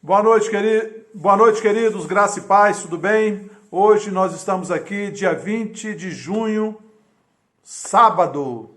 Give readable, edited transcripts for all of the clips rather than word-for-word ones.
Boa noite, queridos, graça e paz, tudo bem? Hoje nós estamos aqui, dia 20 de junho, sábado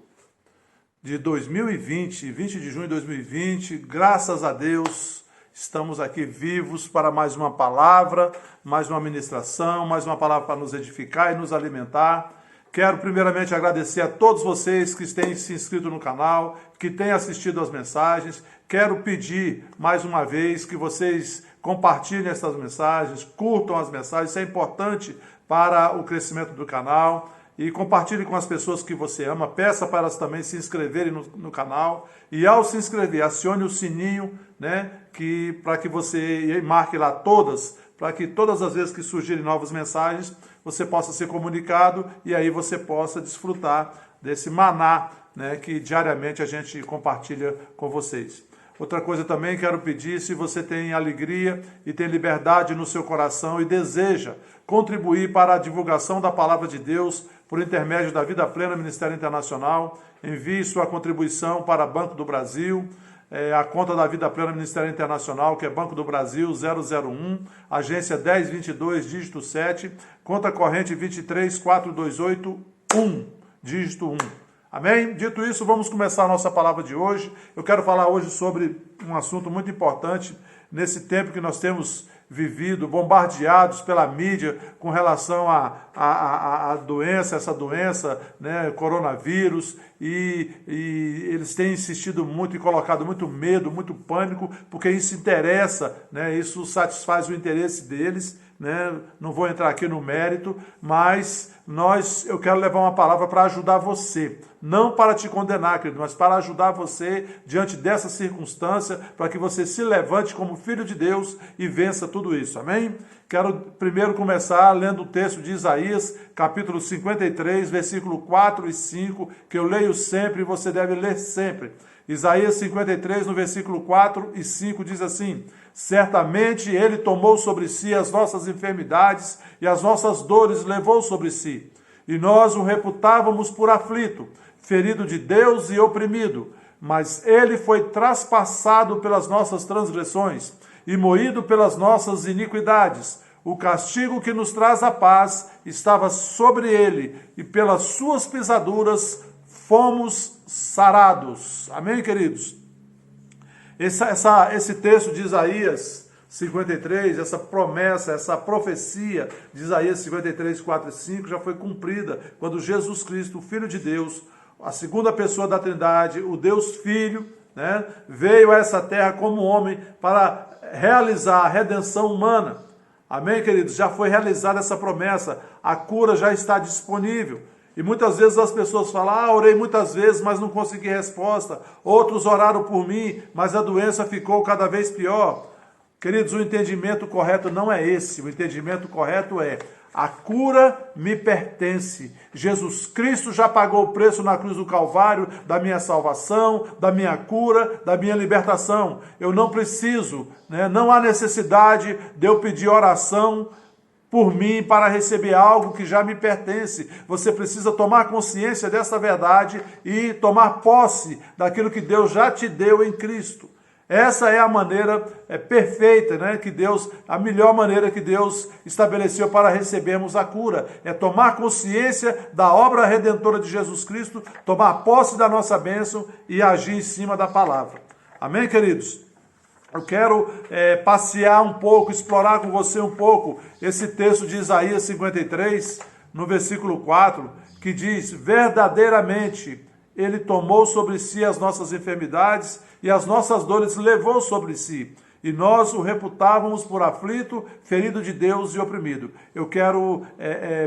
de 2020, 20 de junho de 2020, graças a Deus, estamos aqui vivos para mais uma palavra, mais uma ministração, mais uma palavra para nos edificar e nos alimentar. Quero primeiramente agradecer a todos vocês que têm se inscrito no canal, que têm assistido as mensagens. Quero pedir mais uma vez que vocês compartilhem essas mensagens, curtam as mensagens, isso é importante para o crescimento do canal. E compartilhe com as pessoas que você ama, peça para elas também se inscreverem no canal. E ao se inscrever, acione o sininho, para que você marque lá todas, para que todas as vezes que surgirem novas mensagens, você possa ser comunicado e aí você possa desfrutar desse maná, que diariamente a gente compartilha com vocês. Outra coisa também quero pedir, se você tem alegria e tem liberdade no seu coração e deseja contribuir para a divulgação da Palavra de Deus por intermédio da Vida Plena Ministério Internacional, envie sua contribuição para Banco do Brasil, a conta da Vida Plena Ministério Internacional, que é Banco do Brasil 001, agência 1022, dígito 7, conta corrente 23428-1, dígito 1. Amém? Dito isso, vamos começar a nossa palavra de hoje. Eu quero falar hoje sobre um assunto muito importante nesse tempo que nós temos vivido, bombardeados pela mídia com relação à doença, essa doença, coronavírus, e eles têm insistido muito e colocado muito medo, muito pânico, porque isso interessa, isso satisfaz o interesse deles, não vou entrar aqui no mérito, mas eu quero levar uma palavra para ajudar você, não para te condenar, querido, mas para ajudar você diante dessa circunstância, para que você se levante como filho de Deus e vença tudo isso, amém? Quero primeiro começar lendo o texto de Isaías, capítulo 53, versículo 4 e 5, que eu leio sempre e você deve ler sempre. Isaías 53, no versículo 4 e 5, diz assim: certamente ele tomou sobre si as nossas enfermidades e as nossas dores levou sobre si. E nós o reputávamos por aflito, ferido de Deus e oprimido. Mas ele foi traspassado pelas nossas transgressões e moído pelas nossas iniquidades. O castigo que nos traz a paz estava sobre ele, e pelas suas pisaduras fomos sarados. Amém, queridos? Esse texto de Isaías 53, essa promessa, essa profecia de Isaías 53, 4 e 5 já foi cumprida quando Jesus Cristo, o Filho de Deus, a segunda pessoa da Trindade, o Deus Filho, veio a essa terra como homem para realizar a redenção humana. Amém, queridos? Já foi realizada essa promessa, a cura já está disponível. E muitas vezes as pessoas falam, orei muitas vezes, mas não consegui resposta. Outros oraram por mim, mas a doença ficou cada vez pior. Queridos, o entendimento correto não é esse. O entendimento correto é: a cura me pertence. Jesus Cristo já pagou o preço na cruz do Calvário da minha salvação, da minha cura, da minha libertação. Eu não preciso, não há necessidade de eu pedir oração por mim para receber algo que já me pertence. Você precisa tomar consciência dessa verdade e tomar posse daquilo que Deus já te deu em Cristo. Essa é a maneira perfeita, a melhor maneira que Deus estabeleceu para recebermos a cura. É tomar consciência da obra redentora de Jesus Cristo, tomar posse da nossa bênção e agir em cima da palavra. Amém, queridos? Eu quero passear um pouco, explorar com você um pouco esse texto de Isaías 53, no versículo 4, que diz: verdadeiramente ele tomou sobre si as nossas enfermidades e as nossas dores levou sobre si. E nós o reputávamos por aflito, ferido de Deus e oprimido. Eu quero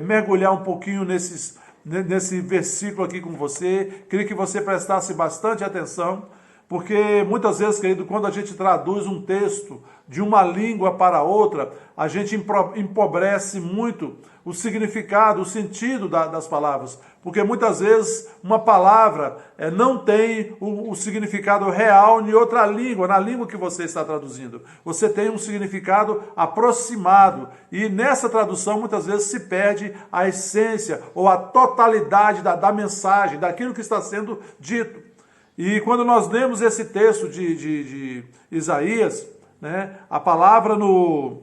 mergulhar um pouquinho nesse versículo aqui com você. Queria que você prestasse bastante atenção, porque muitas vezes, querido, quando a gente traduz um texto de uma língua para outra, a gente empobrece muito o significado, o sentido das palavras. Porque muitas vezes uma palavra não tem o significado real em outra língua, na língua que você está traduzindo. Você tem um significado aproximado. E nessa tradução, muitas vezes, se perde a essência ou a totalidade da mensagem, daquilo que está sendo dito. E quando nós lemos esse texto de Isaías, né? A palavra no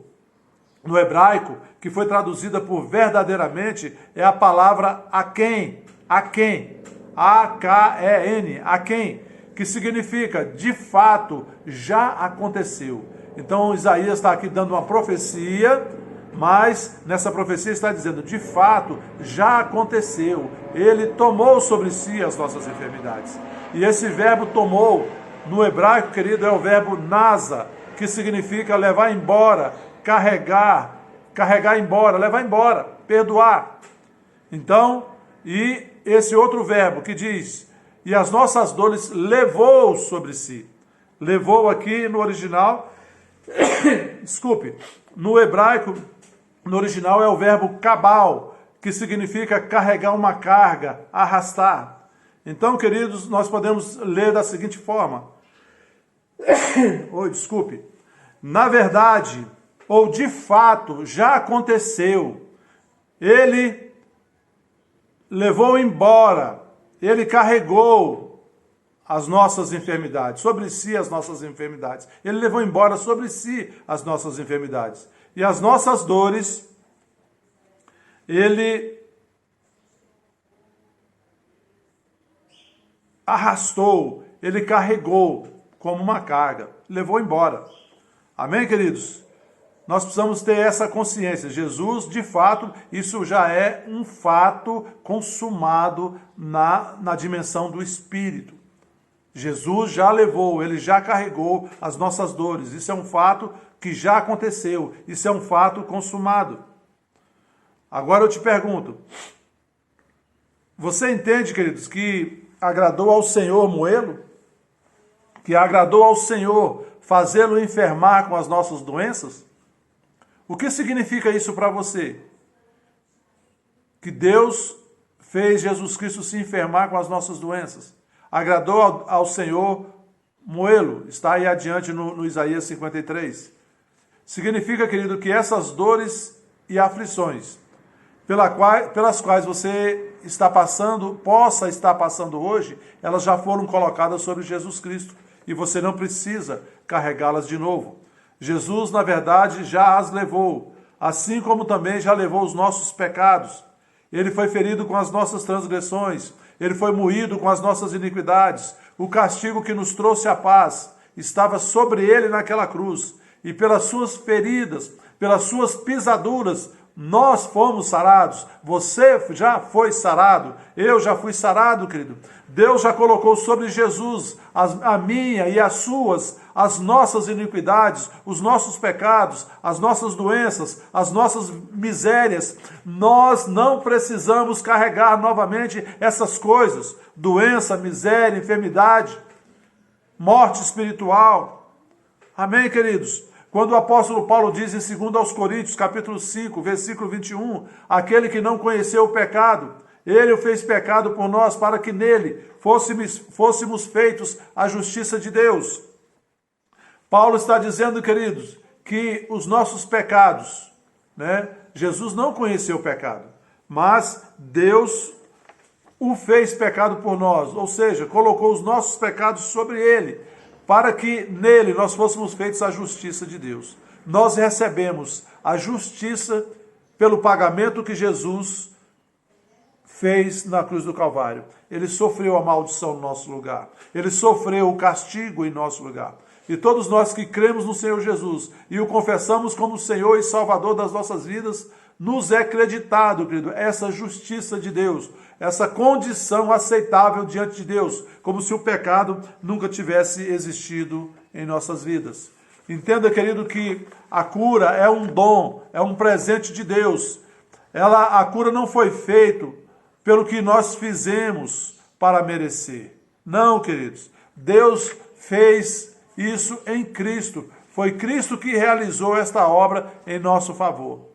hebraico, que foi traduzida por verdadeiramente, é a palavra aquém, A-K-E-N, aquém, que significa, de fato, já aconteceu. Então Isaías está aqui dando uma profecia, mas nessa profecia está dizendo, de fato, já aconteceu. Ele tomou sobre si as nossas enfermidades. E esse verbo tomou, no hebraico, querido, é o verbo nasa, que significa levar embora, carregar embora, levar embora, perdoar. Então, e esse outro verbo que diz, e as nossas dores levou sobre si. Levou aqui no original, desculpe, no hebraico, no original é o verbo cabal, que significa carregar uma carga, arrastar. Então, queridos, nós podemos ler da seguinte forma. Desculpe. Na verdade, ou de fato, já aconteceu. Ele levou embora, ele carregou as nossas enfermidades, sobre si as nossas enfermidades. Ele levou embora sobre si as nossas enfermidades. E as nossas dores, ele arrastou, ele carregou como uma carga, levou embora. Amém, queridos? Nós precisamos ter essa consciência. Jesus, de fato, isso já é um fato consumado na dimensão do Espírito. Jesus já levou, ele já carregou as nossas dores. Isso é um fato que já aconteceu. Isso é um fato consumado. Agora eu te pergunto, você entende, queridos, que agradou ao Senhor moê-lo? Que agradou ao Senhor fazê-lo enfermar com as nossas doenças? O que significa isso para você? Que Deus fez Jesus Cristo se enfermar com as nossas doenças. Agradou ao Senhor moê-lo. Está aí adiante no Isaías 53. Significa, querido, que essas dores e aflições pelas quais você está passando, possa estar passando hoje, elas já foram colocadas sobre Jesus Cristo. E você não precisa carregá-las de novo. Jesus, na verdade, já as levou, assim como também já levou os nossos pecados. Ele foi ferido com as nossas transgressões, ele foi moído com as nossas iniquidades. O castigo que nos trouxe a paz estava sobre ele naquela cruz. E pelas suas feridas, pelas suas pisaduras, nós fomos sarados. Você já foi sarado. Eu já fui sarado, querido. Deus já colocou sobre Jesus a minha e as nossas iniquidades, os nossos pecados, as nossas doenças, as nossas misérias. Nós não precisamos carregar novamente essas coisas. Doença, miséria, enfermidade, morte espiritual. Amém, queridos? Quando o apóstolo Paulo diz em 2 Coríntios, capítulo 5, versículo 21, aquele que não conheceu o pecado, ele o fez pecado por nós, para que nele fôssemos feitos a justiça de Deus. Paulo está dizendo, queridos, que os nossos pecados, né? Jesus não conheceu o pecado, mas Deus o fez pecado por nós, ou seja, colocou os nossos pecados sobre ele, para que nele nós fôssemos feitos a justiça de Deus. Nós recebemos a justiça pelo pagamento que Jesus fez na cruz do Calvário. Ele sofreu a maldição no nosso lugar. Ele sofreu o castigo em nosso lugar. E todos nós que cremos no Senhor Jesus e o confessamos como Senhor e Salvador das nossas vidas, nos é acreditado, querido, essa justiça de Deus, essa condição aceitável diante de Deus, como se o pecado nunca tivesse existido em nossas vidas. Entenda, querido, que a cura é um dom, é um presente de Deus. A cura não foi feita pelo que nós fizemos para merecer. Não, queridos. Deus fez isso em Cristo. Foi Cristo que realizou esta obra em nosso favor.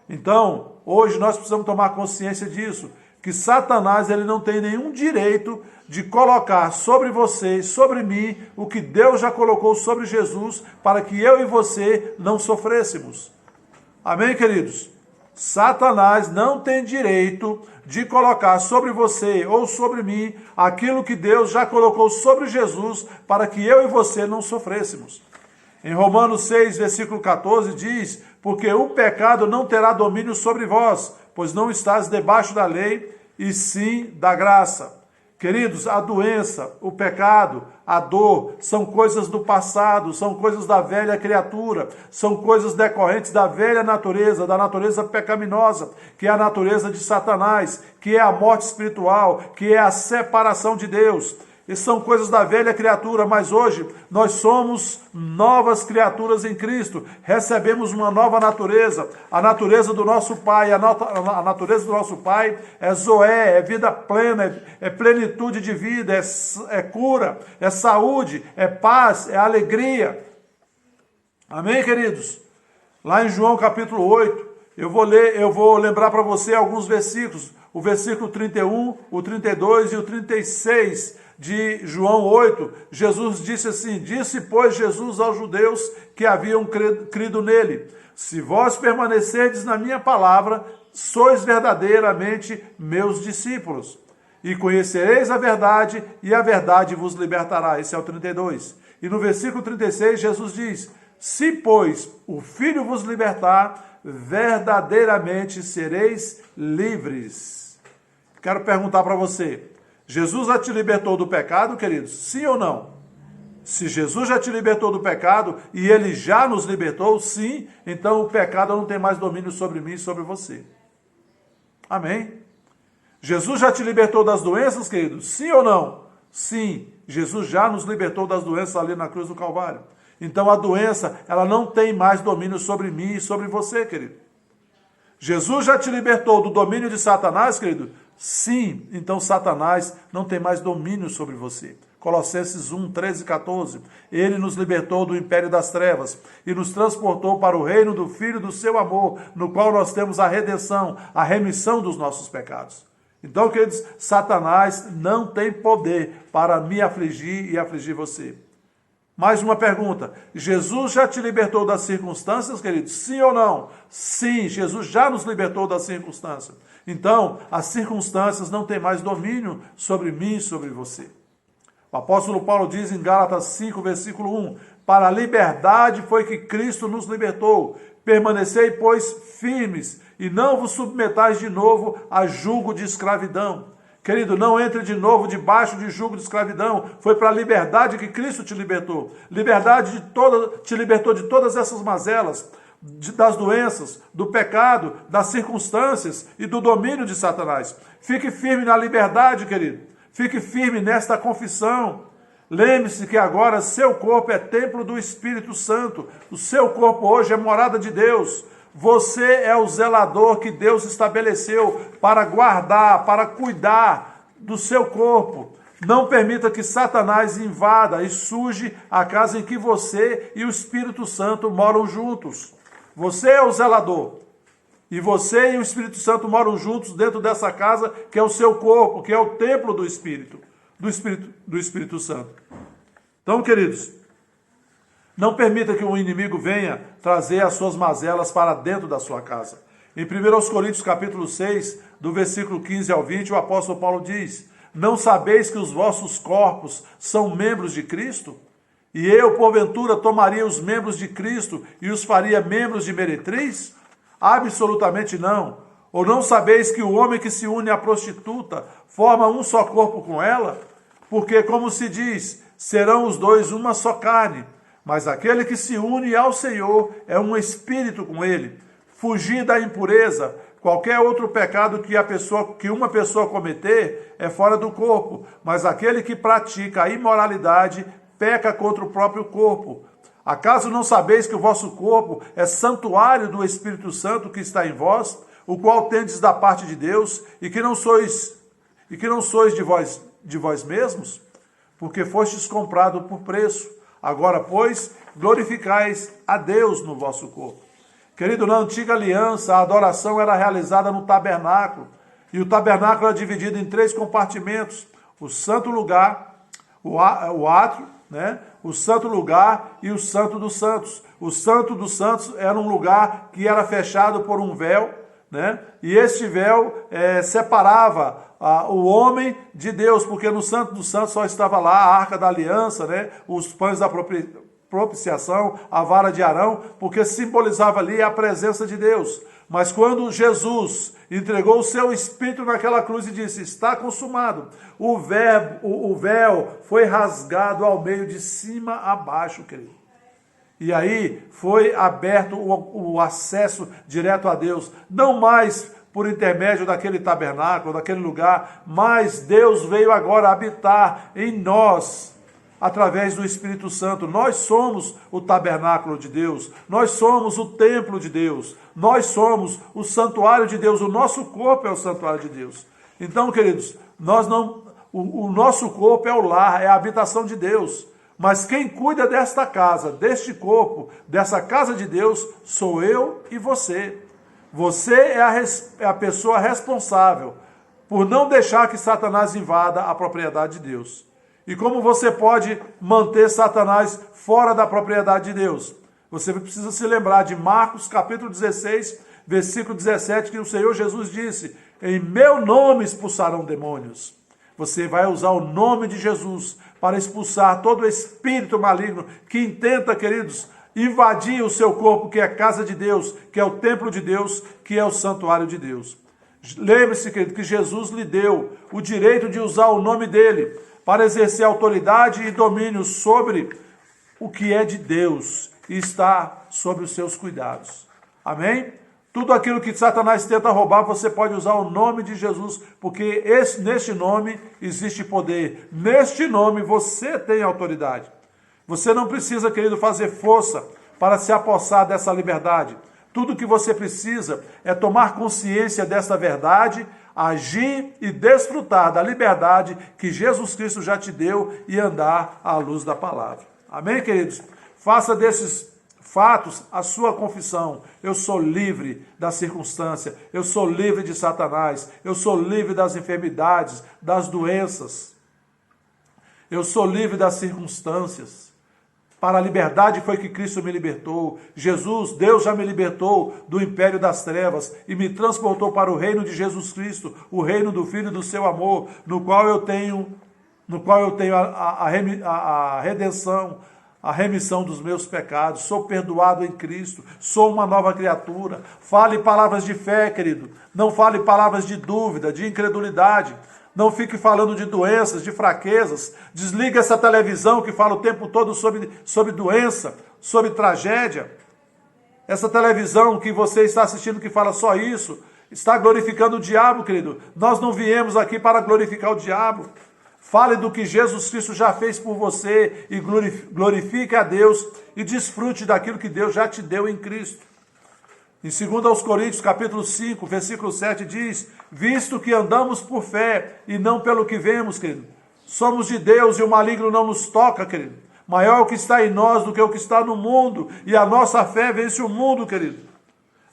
Então, hoje nós precisamos tomar consciência disso, que Satanás ele não tem nenhum direito de colocar sobre você, sobre mim, o que Deus já colocou sobre Jesus, para que eu e você não sofrêssemos. Amém, queridos? Satanás não tem direito de colocar sobre você ou sobre mim aquilo que Deus já colocou sobre Jesus, para que eu e você não sofrêssemos. Em Romanos 6, versículo 14, diz: porque o pecado não terá domínio sobre vós, pois não estás debaixo da lei, e sim da graça. Queridos, a doença, o pecado, a dor, são coisas do passado, são coisas da velha criatura, são coisas decorrentes da velha natureza, da natureza pecaminosa, que é a natureza de Satanás, que é a morte espiritual, que é a separação de Deus. E são coisas da velha criatura, mas hoje nós somos novas criaturas em Cristo. Recebemos uma nova natureza, a natureza do nosso Pai. A natureza do nosso Pai é Zoé, é vida plena, é plenitude de vida, é cura, é saúde, é paz, é alegria. Amém, queridos? Lá em João capítulo 8, eu vou lembrar para você alguns versículos. O versículo 31, o 32 e o 36 de João 8, Jesus disse assim: disse, pois, Jesus aos judeus que haviam crido nele: se vós permanecerdes na minha palavra, sois verdadeiramente meus discípulos, e conhecereis a verdade, e a verdade vos libertará. Esse é o 32. E no versículo 36, Jesus diz: se, pois, o Filho vos libertar, verdadeiramente sereis livres. Quero perguntar para você: Jesus já te libertou do pecado, queridos? Sim ou não? Se Jesus já te libertou do pecado e ele já nos libertou, sim, então o pecado não tem mais domínio sobre mim e sobre você. Amém? Jesus já te libertou das doenças, queridos? Sim ou não? Sim, Jesus já nos libertou das doenças ali na cruz do Calvário. Então a doença, ela não tem mais domínio sobre mim e sobre você, querido. Jesus já te libertou do domínio de Satanás, querido? Sim, então Satanás não tem mais domínio sobre você. Colossenses 1, 13 e 14. Ele nos libertou do império das trevas e nos transportou para o reino do Filho do seu amor, no qual nós temos a redenção, a remissão dos nossos pecados. Então, queridos, Satanás não tem poder para me afligir e afligir você. Mais uma pergunta: Jesus já te libertou das circunstâncias, queridos? Sim ou não? Sim, Jesus já nos libertou das circunstâncias. Então, as circunstâncias não têm mais domínio sobre mim e sobre você. O apóstolo Paulo diz em Gálatas 5, versículo 1, para a liberdade foi que Cristo nos libertou. Permanecei, pois, firmes, e não vos submetais de novo a jugo de escravidão. Querido, não entre de novo debaixo de jugo de escravidão. Foi para a liberdade que Cristo te libertou. Te libertou de todas essas mazelas, das doenças, do pecado, das circunstâncias e do domínio de Satanás. Fique firme na liberdade, querido. Fique firme nesta confissão. Lembre-se que agora seu corpo é templo do Espírito Santo. O seu corpo hoje é morada de Deus. Você é o zelador que Deus estabeleceu para guardar, para cuidar do seu corpo. Não permita que Satanás invada e suje a casa em que você e o Espírito Santo moram juntos. Você é o zelador. E você e o Espírito Santo moram juntos dentro dessa casa que é o seu corpo, que é o templo do Espírito Santo. Então, queridos, não permita que o inimigo venha trazer as suas mazelas para dentro da sua casa. Em 1 Coríntios capítulo 6, do versículo 15 ao 20, o apóstolo Paulo diz: não sabeis que os vossos corpos são membros de Cristo? E eu, porventura, tomaria os membros de Cristo e os faria membros de meretriz? Absolutamente não. Ou não sabeis que o homem que se une à prostituta forma um só corpo com ela? Porque, como se diz, serão os dois uma só carne. Mas aquele que se une ao Senhor é um espírito com ele. Fugir da impureza. Qualquer outro pecado que uma pessoa cometer é fora do corpo. Mas aquele que pratica a imoralidade peca contra o próprio corpo. Acaso não sabeis que o vosso corpo é santuário do Espírito Santo que está em vós, o qual tendes da parte de Deus, e que não sois de vós mesmos? Porque fostes comprado por preço. Agora, pois, glorificais a Deus no vosso corpo. Querido, na antiga aliança, a adoração era realizada no tabernáculo. E o tabernáculo era dividido em 3 compartimentos: o santo lugar, o átrio, o santo lugar e o santo dos santos. O santo dos santos era um lugar que era fechado por um véu, e este véu separava o homem de Deus, porque no santo dos santos só estava lá a arca da aliança, os pães propiciação, a vara de Arão, porque simbolizava ali a presença de Deus. Mas quando Jesus entregou o seu Espírito naquela cruz e disse, está consumado, o véu foi rasgado ao meio, de cima a baixo, querido. E aí foi aberto o acesso direto a Deus, não mais por intermédio daquele tabernáculo, daquele lugar, mas Deus veio agora habitar em nós, através do Espírito Santo. Nós somos o tabernáculo de Deus, nós somos o templo de Deus, nós somos o santuário de Deus, o nosso corpo é o santuário de Deus. Então, queridos, o nosso corpo é o lar, é a habitação de Deus, mas quem cuida desta casa, deste corpo, dessa casa de Deus, sou eu e você. Você é a pessoa responsável por não deixar que Satanás invada a propriedade de Deus. E como você pode manter Satanás fora da propriedade de Deus? Você precisa se lembrar de Marcos capítulo 16, versículo 17, que o Senhor Jesus disse, em meu nome expulsarão demônios. Você vai usar o nome de Jesus para expulsar todo espírito maligno que intenta, queridos, invadir o seu corpo, que é a casa de Deus, que é o templo de Deus, que é o santuário de Deus. Lembre-se, querido, que Jesus lhe deu o direito de usar o nome dele para exercer autoridade e domínio sobre o que é de Deus e está sobre os seus cuidados. Amém? Tudo aquilo que Satanás tenta roubar, você pode usar o nome de Jesus, porque neste nome existe poder. Neste nome você tem autoridade. Você não precisa, querido, fazer força para se apossar dessa liberdade. Tudo que você precisa é tomar consciência dessa verdade, agir e desfrutar da liberdade que Jesus Cristo já te deu e andar à luz da palavra. Amém, queridos? Faça desses fatos a sua confissão. Eu sou livre da circunstância, eu sou livre de Satanás, eu sou livre das enfermidades, das doenças. Eu sou livre das circunstâncias. Para a liberdade foi que Cristo me libertou. Jesus, Deus já me libertou do império das trevas e me transportou para o reino de Jesus Cristo, o reino do Filho do seu amor, no qual eu tenho a redenção, a remissão dos meus pecados. Sou perdoado em Cristo, sou uma nova criatura. Fale palavras de fé, querido. Não fale palavras de dúvida, de incredulidade. Não fique falando de doenças, de fraquezas. Desliga essa televisão que fala o tempo todo sobre doença, sobre tragédia. Essa televisão que você está assistindo que fala só isso, está glorificando o diabo, querido. Nós não viemos aqui para glorificar o diabo. Fale do que Jesus Cristo já fez por você e glorifique a Deus e desfrute daquilo que Deus já te deu em Cristo. Em 2 Coríntios, capítulo 5, versículo 7, diz, visto que andamos por fé e não pelo que vemos, querido. Somos de Deus e o maligno não nos toca, querido. Maior é o que está em nós do que o que está no mundo, e a nossa fé vence o mundo, querido.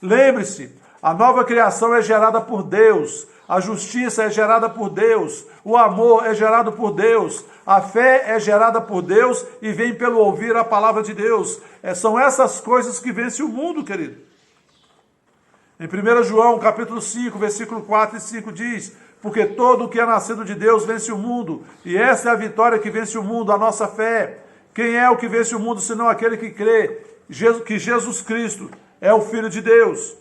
Lembre-se, a nova criação é gerada por Deus, a justiça é gerada por Deus, o amor é gerado por Deus, a fé é gerada por Deus e vem pelo ouvir a palavra de Deus. São essas coisas que vencem o mundo, querido. Em 1 João, capítulo 5, versículo 4 e 5 diz, porque todo o que é nascido de Deus vence o mundo, e essa é a vitória que vence o mundo, a nossa fé. Quem é o que vence o mundo, senão aquele que crê que Jesus Cristo é o Filho de Deus?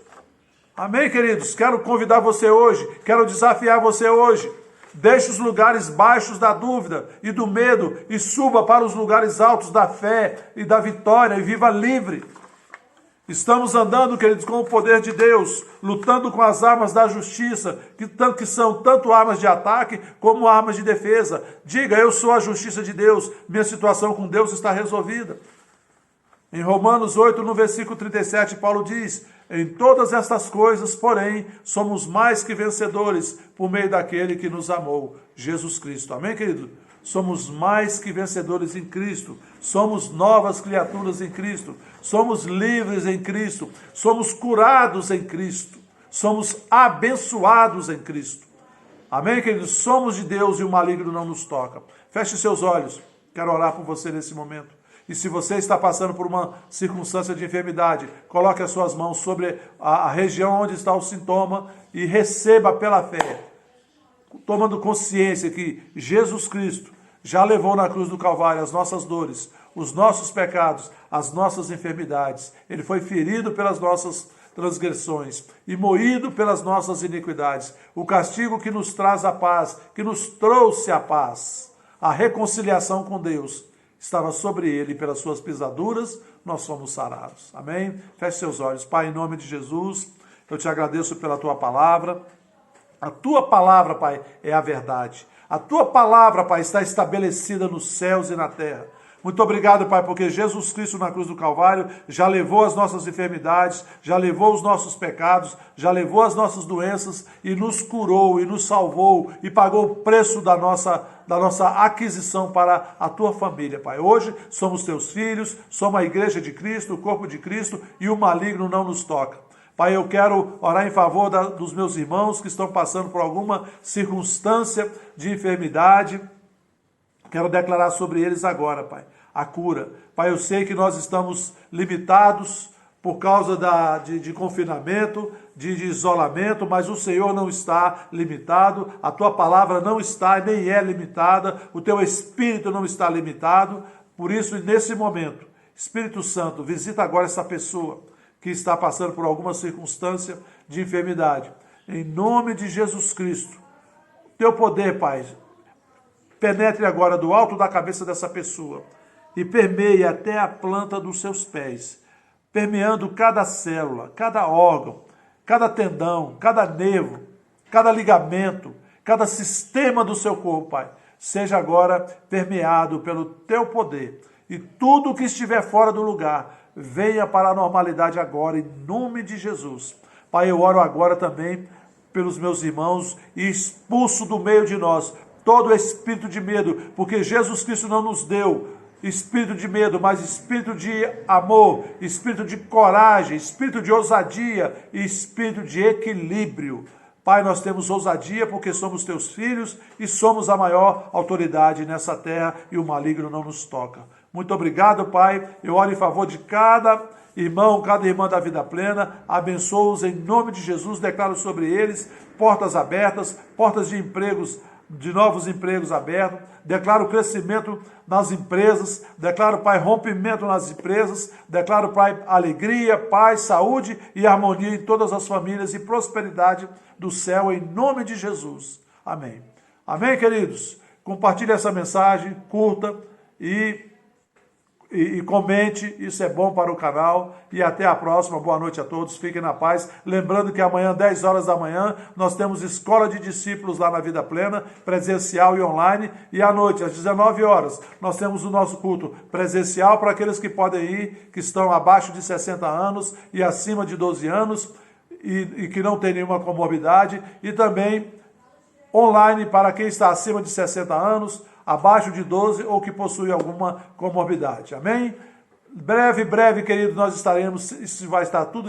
Amém, queridos? Quero convidar você hoje, quero desafiar você hoje. Deixe os lugares baixos da dúvida e do medo e suba para os lugares altos da fé e da vitória e viva livre. Estamos andando, queridos, com o poder de Deus, lutando com as armas da justiça, que são tanto armas de ataque como armas de defesa. Diga, eu sou a justiça de Deus, minha situação com Deus está resolvida. Em Romanos 8, no versículo 37, Paulo diz, em todas estas coisas, porém, somos mais que vencedores por meio daquele que nos amou, Jesus Cristo. Amém, querido? Somos mais que vencedores em Cristo, somos novas criaturas em Cristo, somos livres em Cristo, somos curados em Cristo, somos abençoados em Cristo. Amém, queridos? Somos de Deus e o maligno não nos toca. Feche seus olhos, quero orar por você nesse momento. E se você está passando por uma circunstância de enfermidade, coloque as suas mãos sobre a região onde está o sintoma e receba pela fé, tomando consciência que Jesus Cristo já levou na cruz do Calvário as nossas dores. os nossos pecados, as nossas enfermidades. Ele foi ferido pelas nossas transgressões e moído pelas nossas iniquidades. O castigo que nos traz a paz, que nos trouxe a paz, a reconciliação com Deus, estava sobre ele, e pelas suas pisaduras nós fomos sarados. Amém? Feche seus olhos. Pai, em nome de Jesus, eu te agradeço pela tua palavra. A tua palavra, Pai, é a verdade. A tua palavra, Pai, está estabelecida nos céus e na terra. Muito obrigado, Pai, porque Jesus Cristo na cruz do Calvário já levou as nossas enfermidades, já levou os nossos pecados, já levou as nossas doenças e nos curou e nos salvou e pagou o preço da nossa aquisição para a tua família, Pai. Hoje somos teus filhos, somos a igreja de Cristo, o corpo de Cristo, e o maligno não nos toca. Pai, eu quero orar em favor dos meus irmãos que estão passando por alguma circunstância de enfermidade. Quero declarar sobre eles agora, Pai, a cura. Pai, eu sei que nós estamos limitados por causa de confinamento, de isolamento, mas o Senhor não está limitado, a tua palavra não está nem é limitada, o teu Espírito não está limitado. Por isso, nesse momento, Espírito Santo, visita agora essa pessoa que está passando por alguma circunstância de enfermidade. Em nome de Jesus Cristo, teu poder, Pai, penetre agora do alto da cabeça dessa pessoa e permeie até a planta dos seus pés, permeando cada célula, cada órgão, cada tendão, cada nervo, cada ligamento, cada sistema do seu corpo, Pai. Seja agora permeado pelo teu poder e tudo que estiver fora do lugar, venha para a normalidade agora, em nome de Jesus. Pai, eu oro agora também pelos meus irmãos e expulso do meio de nós todo espírito de medo, porque Jesus Cristo não nos deu espírito de medo, mas espírito de amor, espírito de coragem, espírito de ousadia e espírito de equilíbrio. Pai, nós temos ousadia porque somos teus filhos e somos a maior autoridade nessa terra e o maligno não nos toca. Muito obrigado, Pai. Eu oro em favor de cada irmão, cada irmã da vida plena. Abençoo-os em nome de Jesus. Declaro sobre eles portas abertas, portas de empregos, de novos empregos abertos. Declaro crescimento nas empresas. Declaro, Pai, rompimento nas empresas. Declaro, Pai, alegria, paz, saúde e harmonia em todas as famílias e prosperidade do céu em nome de Jesus. Amém. Amém, queridos? Compartilhe essa mensagem, curta e comente, isso é bom para o canal. E até a próxima, boa noite a todos, fiquem na paz. Lembrando que amanhã, 10 horas da manhã, nós temos Escola de Discípulos lá na Vida Plena, presencial e online. E à noite, às 19 horas, nós temos o nosso culto presencial para aqueles que podem ir, que estão abaixo de 60 anos e acima de 12 anos e que não tem nenhuma comorbidade. E também online para quem está acima de 60 anos, abaixo de 12 ou que possui alguma comorbidade. Amém? Breve, querido, nós estaremos, isso vai estar tudo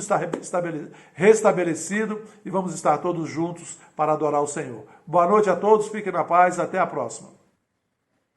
restabelecido e vamos estar todos juntos para adorar o Senhor. Boa noite a todos, fiquem na paz, até a próxima.